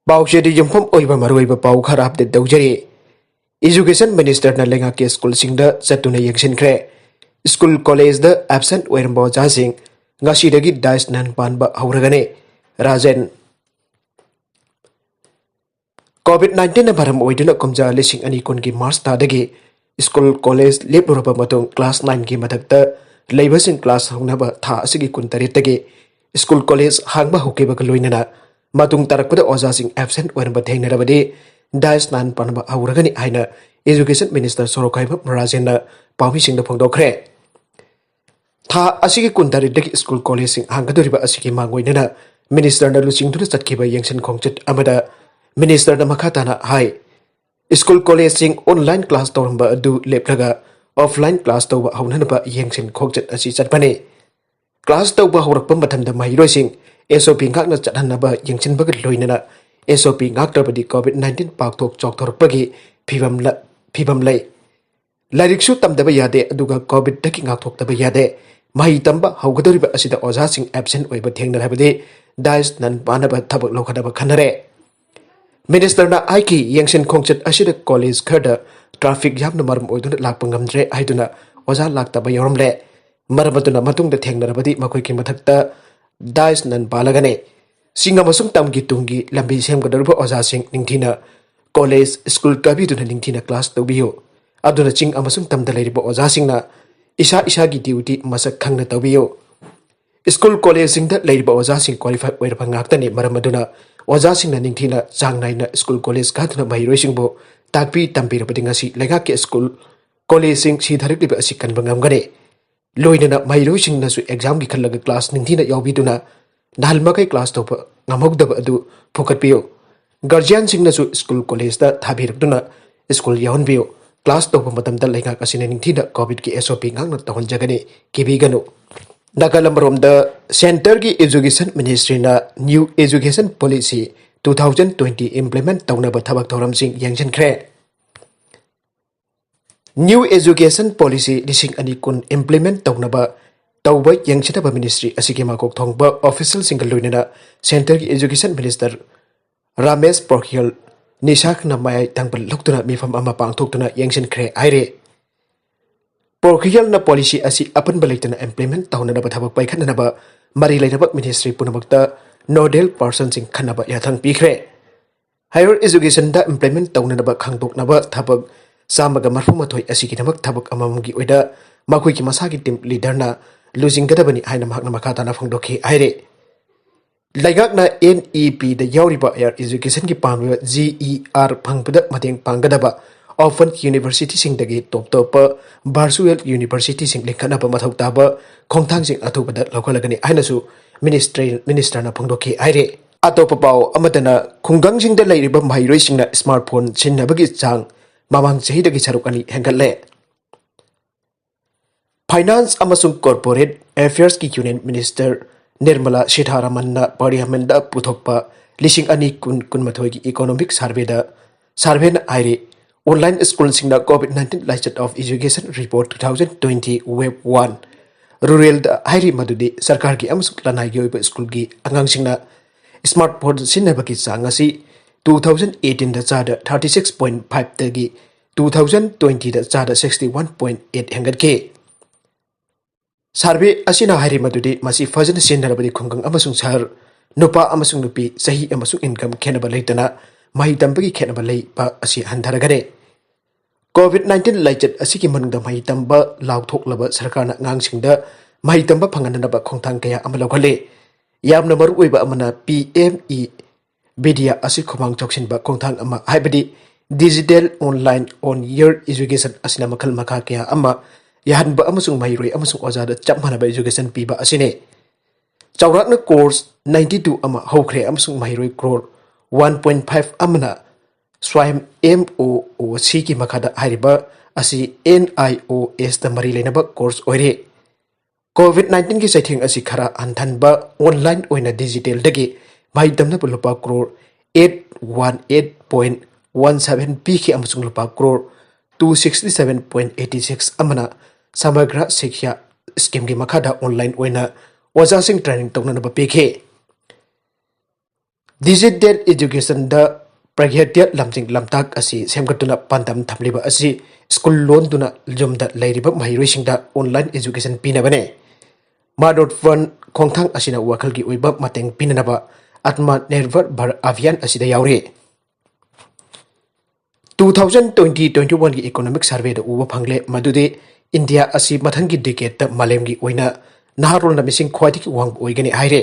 Paushedi Jumpham Oiba Maruiba Pau Kharap de Dojari. Education Minister na lenga ke school singda Satuna Yakshin Kre. School college the absent Wermbo Jasing. Ngashidagi Dice Nan Panba Hauragane. Razen. COVID-19 na baram oidina komja lising ani kun ki Mars tadagi. School college lep roba matong class 9 ki matakta. Labasing class hungnaba tha asigi kun taritagi. School college hangba hukeba kaloinana. Matung tarakpada oza sing absent werba thengnarabadi Dice Nan Panba Hauragani Haina Education Minister Sorokaiba Marajena Pami Singda Pongdokre. Tha asigi kuntaridagi school college sing hangadoriba asigi mangoinana Minister na lusing tu satkiba yangsen khongchit amada Minister na makatana hai school college sing online class toramba adu leplaga offline class tawba haunanaba yangsen khongchit asi chatpani class tawba haurakpa mathamda mahiroi sing SOP ngakna chathanaba yangchen bagat loinana SOP ngaktabadi COVID-19 pakthok chokthorpagi phibam lay lariksu tamdaba yade aduga COVID daki ngakthokdaba yade mahi tamba haugadoriba asida oza sing absent oiba thengnarabadi Dice Nan Panaba thabak lokhanaba khanare Minister na aiki yangchen khongchat asida college kharda traffic yamna maram oiduna lakpa ngamdre aiduna oza laktaba yoromle maramatuna matungda thengnarabadi makoi ki mathakta Dice Nan Palagane Singa masung tamgi tungi lambi semgadaruba oza sing ningthina college school kabiduna ningthina class tawbiyo aduna ching amasung tamda leiriba oza singna isa gi duty masak khangna tawbiyo school college singda leiriba oza sing qualify oirba ngaktani maramaduna oza singna ningthina jangnaina school college kaduna mahiroi singbo takpi tampirabadi ngasi lega ke school college sing sidharikliba asi kanba ngamgane loinana mahiroi singna su exam gi khallaga class ningthina yawbiduna Nalmakai class topa ngamogdaba adu phokatpiyo guardian singna su school college da thabirakduna school yawnbiyo class topa matamda lainga kasina ningthina covid ki SOP ngangna tahonjagani kibiganu Nagalamrom the center ki education ministry na new education policy 2020 implement tawnaba thabak thoram sing yangchen khre new education policy lising ani kun implement tawnaba tawba yangchitaba ministry asigi makok thongba official single loinana center ki education minister Ramesh Pokhriyal Nishak na mai tangbal luktuna mifam ama pangthoktuna yangchen khre aire Pokhriyal na policy asi apan balaitana implement tawnana ba thabak paikhanna ba mari lainabak ministry punamakta nodal person sing khanaba yathang pikhre higher education da implement tawnana ba khangdokna ba thabak samaga marfumathoi asigi namak thabak amamgi oida makoi ki masagi team leader na losing gadabani haina mahakna makatana phongdokhi aire laigakna NEP da yauriba air education ki pamwa GER phangpada mateng panggadaba often university sing dagi top virtual university sing linkana ba mathau taba khongthang sing athubada lokalagani ainasu minister na phongdokhi aire atopa pau amatana khungang sing da lairiba mairoi sing na smartphone sinnabagi chang mamang chehidagi charukani hengalle Finance amasung Corporate Affairs ki Union Minister Nirmala Sitharaman na Parliament da puthokpa lising ani kun mathoi ki economic survey na aire online school sing na COVID-19 License of Education Report 2020 Web 1 rural da aire madudi sarkar ki amasung lanai gi oiba school gi angang sing na smartphone sinaba ki changasi 2018 da chada 36.5 tagi 2020 da chada 61.8 hengat ke Survey asina hari madudi masih fazan sinarabadi khunggang amasung sahar nupa amasung nupi sahi amasung income khenaba leitana mahi tambagi khenaba lei pa asi handharagare COVID-19 laichat asiki manungda mahi tamba laukthok sarkarna ngangsingda mahi tamba phanganaba khongthang kaya amalakhale yamna maru oiba amana PME media asi khomang choksinba khongthang ama haibadi digital online on year education asina makhal makha kaya ama yahanba amasung mahiroi amasung ozada chapmanaba education piba asine chawrakna course 92 ama hokre amasung mahiroi crore 1.5 amana swaim MOOC ki makada hariba asi NIOS da mari lenaba course oire COVID-19 ki saithing asi khara anthanba online oina digital dagi maidamna lupa crore 818.17 p ki amasung lupa crore 267.86 amana Samagra Shiksha scheme gi makada online oina oja sing training tokna ba pekhe Digital education da pragyatia lamjing lamtak asi semgatuna pandam thamliba asi school loan tuna jumda leiriba mahiroisingda online education pinabane madot fund khongthang asina wakalgi oiba mateng pinanaba atma nirbhar bharat abhiyan asida yauri 2020-21 की economic survey the उबा फंगले मदुदे India असि मथंगी decade the मालेमगी ओइना नहारोल न missing ख्वाइदि की वांग ओइगनि हाइरे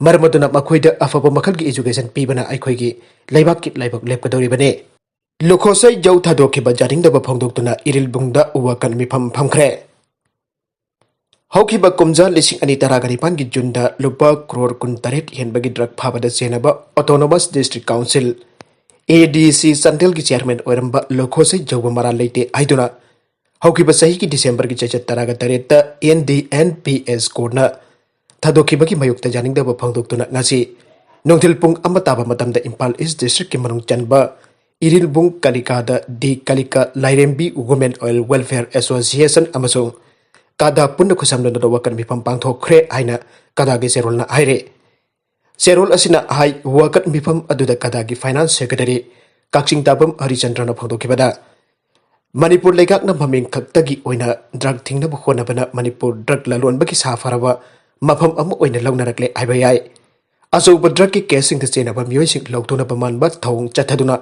मरमदुना मखोइद अफब मखल की education पीबना आइखोइगी लेबाक की लेबाक लेपकदौरिबने लुखोसै जौ थादोखिबा जानिंग दबा फंगदोक्तुना इरिल बुंगदा उवा कन मिफम फमख्रे हौखिबा कुमजा लिसिंग अनि तरागनिपान की जुनदा लुपा करोड़ कुन तरेट हेनबगी ड्रग फाबदा सेनबा ऑटोनोमस डिस्ट्रिक्ट काउंसिल ADC संथेल की चेयरमैन ओरंबा लोखोसै जौबा मरा लेते आइदुना हौखिबा सही की दिसंबर की चैचत तरागा तरेत NDNPS कोडना थादोखिबगी मयुक्ता जानिंगदबा फंगदोक्तुना ngasi नोंथिल पुंग अमताबा मतमदा इम्फाल ईस्ट डिस्ट्रिक्ट की मनुंग चनबा इरिलबुंग कलिकादा दी कलिका लाइरेंबी वुमेन ऑयल वेलफेयर एसोसिएशन अमसो कादा पुन्न खुसमनदा वकन मिफम पांगथोखरे हाइना कादागे सेरोलना हाइरे सेरोल असिना हाई वकन मिफम अदुदा कादागी फाइनेंस सेक्रेटरी काक्सिंग ताबम हरिचंद्रन फंगदोखिबदा मणिपुर लेगाकना ममिंग खक्तगी ओइना ड्रग थिंगनबु होनबना मणिपुर ड्रग ललोनबगी साफारबा मफम अमु ओइना लौनरकले हाइबा याय अचौब ड्रग की केसिंग चेनबा मियोइसिंग लौतुनबा मानबा थौंग चथदुना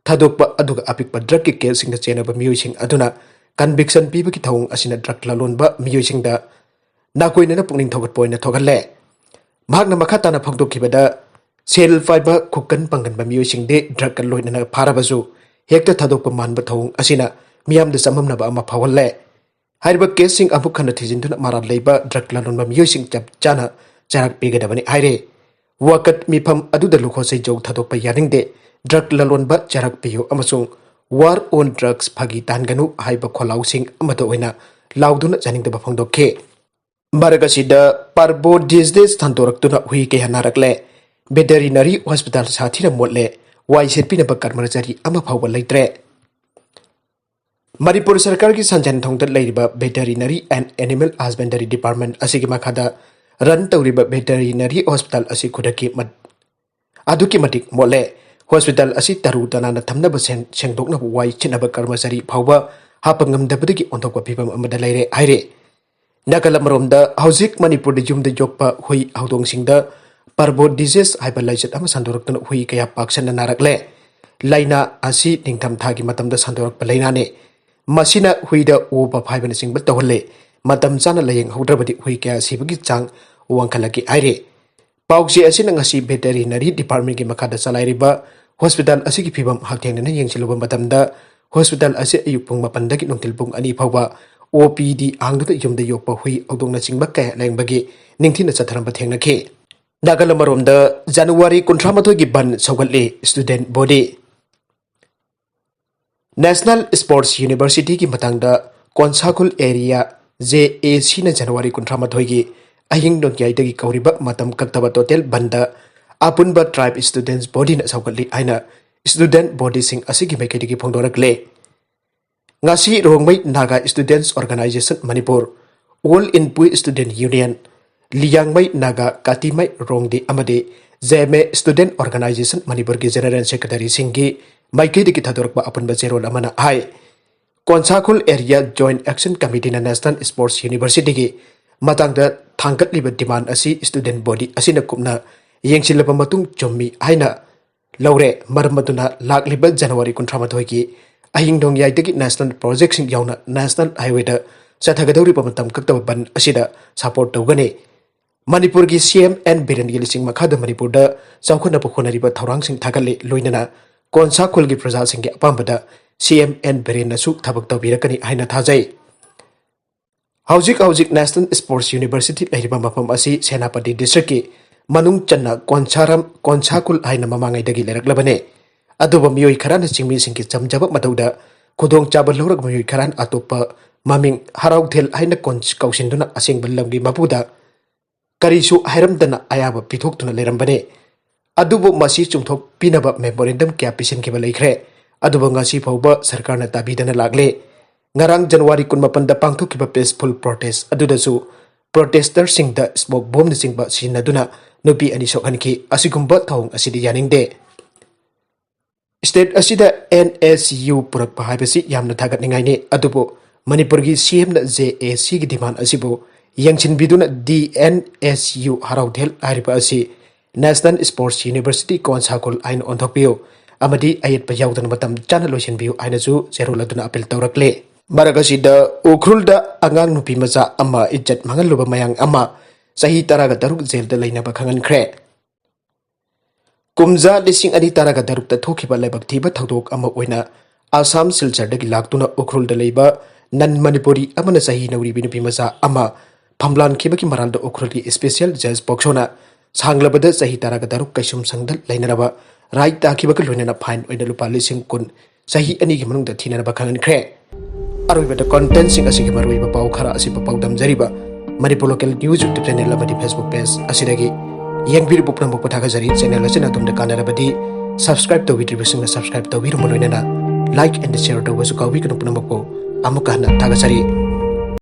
थादोकपा अदुगा अपिकपा ड्रग की केसिंग चेनबा मियोइसिंग अदुना कन्विक्शन पीबगी थौंग असिना ड्रग ललोनबा मियोइसिंगदा नाकोइना पुनिंग थोगत पोइना थोगले महागना मखाताना फंगदोखिबदा सेल फाइबा खुकन पंगनबा मियोइसिंगदे ड्रग लोइना फारबसु हेक्ता थादोकपा मानबा थौंग असिना मियामदा सममनबा अमा फावल्ले हाइरबा केसिंग अमुक खना थिजिनदुना मारा लेबा ड्रग ललोनबा मियोइसिंग चप चाना चारक पेगदबनी हाइरे वकत मिफम अदुदा लुखोसै जौ थादोकपा यानिंगदे ड्रग ललोनबा चारक पियो अमसुंग वार ऑन ड्रग्स फागी तानगनु हाइबा खोलाउसिंग अमदा ओइना लाउदुना जानिंगदबा फंगदोखे मरगसिदा पारबो डिजीज थांदोरक्तुना हुई के हनारकले वेटरिनरी हॉस्पिटल साथीना मोटले वाई सेटपिनबा कर्मचारी अमा फावबा लेत्रे मणिपुर सरकार की संजन थोंगद लेरिबा veterinary and animal husbandry department असिगी मखादा रन तौरिबा वेटरिनरी हॉस्पिटल असि खुदकी अदुकी मटिक मोले हॉस्पिटल असि तरु तनाना थमनबा सेंगदोकनबा वाई चिनबा कर्मचारी फावबा हापंगमदबदगी ओंथोकपा फिबम अमदा लेरे हाइरे नाकलमरोमदा हौजिक मणिपुर युमदा योक्पा हुई हौदोंगसिंगदा पारबो डिजीज हाइबा लाइचत अमा संदोरक्तुना हुई कया पाक्सना नारकले लाइना असि निंगथम थागी मतमदा संदोरक्पा लाइनाने मसिना हुईदा ओबा फाइबना सिंगबा तोहले मतम चाना लयंग हौद्रबदी हुई कया सिबगी चांग वांखलकी आइरे पाउची असिना ngasi वेटरिनरी डिपार्टमेंट की मखादा चलाइरिबा हॉस्पिटल असि की फिबम हाक्थेंगना यंगसिलुबा मतमदा हॉस्पिटल असि अयुक पुंग मपनदगी नोंथिल पुंग अनि फावबा OPD आंगदुदा युमदा योक्पा हुई औदोंगना चिंगबा कया लेंगबगी निंगथिना चथरंबा थेंगनखे नागालमरोमदा जनवरी 18 की बन सौगले student body national sports university की मतंगदा कोंसाकुल एरिया JAC न जनवरी 18 की अहिंग नोंयाइदगी कौरिबा मतम कक्तबा टोटल बंदा अपुनबा ट्राइब स्टूडेंट्स बॉडी न सौगली आइना स्टूडेंट बॉडी सिंग असिगी मेकेडिगी फोंदोरकले ngasi Rongmei Naga students organisation Manipur all Inpui student union Liangmai Naga कातिमै रोंगदे अमदे जेमे स्टूडेंट ऑर्गेनाइजेशन मणिपुर की जनरल सेक्रेटरी सिंगी माइकेदिगी थादोरकबा अपुनबा जेरोल अमना हाय Konsakhul area joint action committee national sports university की मतंगदा थांगतलिबा डिमांड असि स्टूडेंट बॉडी असिना कुमना येंगसिलबा मतुंग चोम्मी हाइना लौरे मरमदुना लाखलिबा जनवरी 18 की अहिंगदोंग याइदगी नेशनल प्रोजेक्ट सिंग यावना नेशनल हाईवे दा चथगदौरिबा मतम कक्तबा बन असिदा सपोर्ट तौगने मणिपुर की CM N बिरेन गिलिसिंग मखादा मणिपुर दा चौखनबा खोनरिबा थौरांग सिंग थागले लोइनना कोंसाकुल की प्रजा सिंग के अपांबदा CM N बिरेन नसु थबक तौबिरकनी हाइना थाजै हौजिक नेशनल स्पोर्ट्स यूनिवर्सिटी लेरिबा मफम असि सेनापति डिस्ट्रिक्ट की मनुंग चन्ना कोंसाकुल हाइना ममांगैदगी लेरकलबने अदुबा मियोई खरान चिंगमी सिंगी चमजब मतौदा खुदोंग चाबल लौरग मियोई खरान अतोपा ममिंग हराउथेल हाइना कौसिंदुना असेंगबा लमगी मपुदा करीसु हायरमदना अयाबा पिथोक्तुना लेरंबने अदुबु मसी चुंगथोक पिनबा मेमोरेंडम क्या पिसिनखिबा लेखरे अदुबा ngasi फावबा सरकारना ताबीदना लागले ngarang January 18 दा पांगथोखिबा पीसफुल प्रोटेस्ट अदुदसु ꯄ꯭ꯔꯣꯇꯦꯁꯇꯔꯁꯤꯡꯗ ꯁ꯭ꯃꯣꯛ ꯕꯣꯝꯅꯆꯤꯡꯕ ꯁꯤꯖꯤꯟꯅꯗꯨꯅ ꯅꯨꯄꯤ ꯑꯅꯤ ꯁꯣꯛꯍꯟꯈꯤ꯫ ꯑꯁꯤꯒꯨꯝꯕ ꯊꯧꯑꯣꯡ ꯑꯁꯤꯗꯤ ꯌꯥꯅꯤꯡꯗꯦ꯫ ꯁ꯭ꯇꯦꯠ ꯑꯁꯤꯗ NSU ꯄꯨꯔꯛꯄ ꯍꯥꯏꯕꯁꯤ ꯌꯥꯝꯅ ꯊꯥꯒꯠꯅꯤꯡꯉꯥꯏꯅꯤ, ꯑꯗꯨꯕꯨ ꯃꯅꯤꯄꯨꯔꯒꯤ CMꯅ JACꯒꯤ ꯗꯤꯃꯥꯟ ꯑꯁꯤꯕꯨ ꯌꯦꯡꯁꯤꯟꯕꯤꯗꯨꯅ DNSU ꯍꯔꯥꯎꯊꯦꯜ ꯍꯥꯏꯔꯤꯕ ꯑꯁꯤ ꯅꯦꯁꯅꯦꯜ ꯁ꯭ꯄꯣꯔꯠꯁ ꯌꯨꯅꯤꯚꯔꯁꯤꯇꯤ ꯀꯣꯟꯁꯥꯒꯨꯜ ꯍꯥꯏꯅ ꯑꯣꯟꯊꯣꯛꯄꯤꯌꯨ ꯑꯃꯗꯤ ꯑꯌꯦꯠꯄ ꯌꯥꯎꯗꯅ ꯃꯇꯝ ꯆꯥꯅ ꯂꯣꯏꯁꯤꯟꯕꯤꯌꯨ ꯍꯥꯏꯅꯁꯨ ꯆꯦꯔꯣꯜ ꯑꯗꯨꯅ ꯑꯄꯤꯜ ꯇꯧꯔꯛꯂꯦ꯫ ꯃꯔꯛ ꯑꯁꯤꯗ ꯎꯈ꯭ꯔꯨꯜꯗ ꯑꯉꯥꯡ ꯅꯨꯄꯤ ꯃꯆꯥ ꯑꯃ ꯏज्ꯖꯠ ꯃꯥꯡꯍꯜꯂꯨꯕ ꯃꯌꯥꯡ ꯑꯃ ꯆꯍꯤ 16 ꯖꯦꯜꯗ ꯂꯩꯅꯕ ꯈꯪꯍꯟꯈ꯭ꯔꯦ꯫ ꯀꯨꯝꯖꯥ 2016ꯗ ꯊꯣꯛꯈꯤꯕ ꯂꯥꯏꯕꯛ ꯊꯤꯕ ꯊꯧꯗꯣꯛ ꯑꯃ ꯑꯣꯏꯅ ꯑꯁꯥꯝ ꯁꯤꯜꯆꯔꯗꯒꯤ ꯂꯥꯛꯇꯨꯅ ꯎꯈ꯭ꯔꯨꯜꯗ ꯂꯩꯕ ꯅꯟ ꯃꯅꯤꯄꯨꯔꯤ ꯑꯃꯅ ꯆꯍꯤ ꯅꯧꯔꯤꯕꯤ ꯅꯨꯄꯤ ꯃꯆꯥ ꯑꯃ ꯐꯝꯂꯥꯟꯈꯤꯕꯒꯤ ꯃꯔꯥꯜꯗ ꯎꯈ꯭ꯔꯨꯜꯒꯤ ꯁ꯭ꯄꯦꯁꯤꯌꯦꯜ ꯖꯖ ꯄꯣꯛꯁꯣꯅ ꯁꯥꯡꯂꯕꯗ ꯆꯍꯤ 16 ꯀꯩꯁꯨꯝ ꯁꯪꯗ ꯂꯩꯅꯅꯕ ꯔꯥꯏ ꯇꯥꯈꯤꯕꯒ ꯂꯣꯏꯅꯅ ꯐꯥꯏꯟ ꯑꯣꯏꯅ ꯂꯨꯄꯥ 10,000 ꯆꯍꯤ 2ꯒꯤ ꯃꯅꯨꯡꯗ ꯊꯤꯅꯅꯕ ꯈꯪꯍꯟꯈ꯭ꯔꯦ꯫ ꯑꯔꯣꯏꯕꯗ ꯀꯣꯟꯇꯦꯟꯠꯁꯤꯡ ꯑꯁꯤꯒꯤ ꯃꯔꯨꯑꯣꯏꯕ ꯄꯥꯎ ꯈꯔ ꯑꯁꯤ ꯄꯥꯎꯗꯝꯖꯔꯤꯕ Manipur local news YouTube channel ꯑꯃꯗꯤ ꯐꯦꯁꯕꯨꯛ ꯄꯦꯖ ꯑꯁꯤꯗꯒꯤ ꯌꯦꯡꯕꯤꯔꯤꯕ ꯄꯨꯝꯅꯃꯛꯄꯨ ꯊꯥꯒꯠꯆꯔꯤ꯫ ꯆꯦꯅꯦꯜ ꯑꯁꯤꯅ ꯑꯗꯣꯝꯗ ꯀꯥꯟꯅꯔꯕꯗꯤ ꯁꯕꯁꯀ꯭राꯏꯕ ꯇꯧꯕꯤꯗ꯭ꯔꯤꯕꯁꯤꯡꯅ ꯁꯕꯁꯀ꯭राꯏꯕ ꯇꯧꯕꯤꯔꯝꯕ ꯂꯣꯏꯅꯅ ꯂꯥꯏꯛ ꯑꯦꯟड ꯁꯦꯌꯔ ꯇꯧꯕꯁꯨ ꯀꯥꯎꯕꯤꯒꯅꯨ꯫ ꯄꯨꯝꯅꯃꯛꯄꯨ ꯑꯃꯨꯛꯀ ꯍꯟꯅ ꯊꯥꯒꯠꯆꯔꯤ꯫